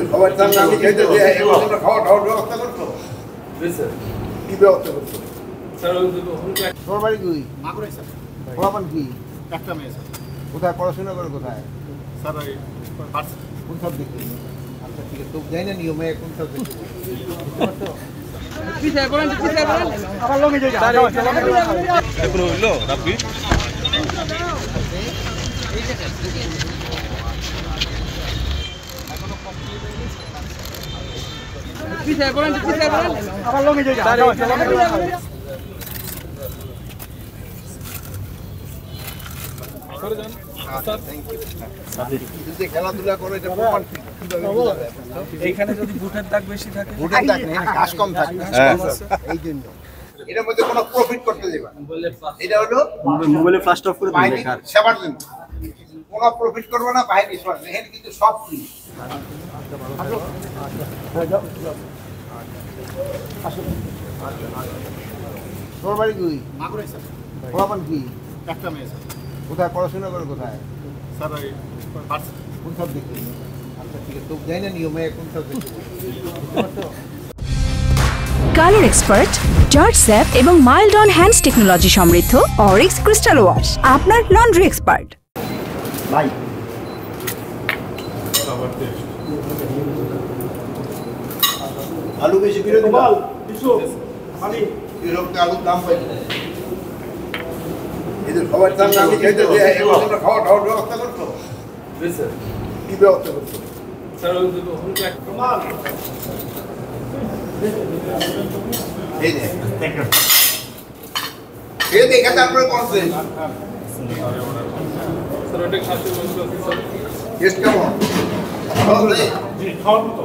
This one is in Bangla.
সবার সামনে আমি খেতে খাওয়া খাওয়ার ব্যবস্থা করছো কি ব্যবস্থা করছো তোর বাড়ি তুই মাগুরাই স্যার পোলাপান কি একটা মেয়ে স্যার কোথায় পড়াশোনা করে কোথায় স্যার ওই পার্স কোন সাবজেক্টে আচ্ছা ঠিক আছে তো যাই না নিয়মে কোন সাবজেক্টে আমার লগে যাই এখন হইলো রাব্বি আমার লগে যাই খেলাধুলা করে এটা প্রমাণ এইখানে যদি বুটের দাগ বেশি থাকে ভোটের দাগ নেই ঘাস কম থাকে এই জন্য এটার মধ্যে কোনো প্রফিট করতে দেবা এটা হলো মোবাইলে ফ্ল্যাশ অফ করে বাহিনী সেবার জন্য কোনো প্রফিট করবে না বাহিনী সেবার এখানে কিন্তু সব ফ্রি তোর বাড়ি তুই মাগুরাই স্যার পোলাপান কি একটা মেয়ে স্যার কোথায় পড়াশোনা করে কোথায় স্যার ওই পার্স কোন সাবজেক্টে আচ্ছা ঠিক আছে তো যাই না নিয়মে কোন সাবজেক্টে কালার এক্সপার্ট জর্জ স্যাপ এবং মাইল্ড অন হ্যান্ডস টেকনোলজি সমৃদ্ধ অরিক্স ক্রিস্টাল ওয়াশ আপনার লন্ড্রি এক্সপার্ট ভাই আলু বেশি করে দিবা এরকম আলুর দাম পাই এদের সবার সামনে আমি খেতে খাওয়া খাওয়ার ব্যবস্থা করছো কি ব্যবস্থা করছো এই যে খেয়ে দেখে তারপরে করছে টেস্ট কেমন ভালো নেই? খাওয়ার মতো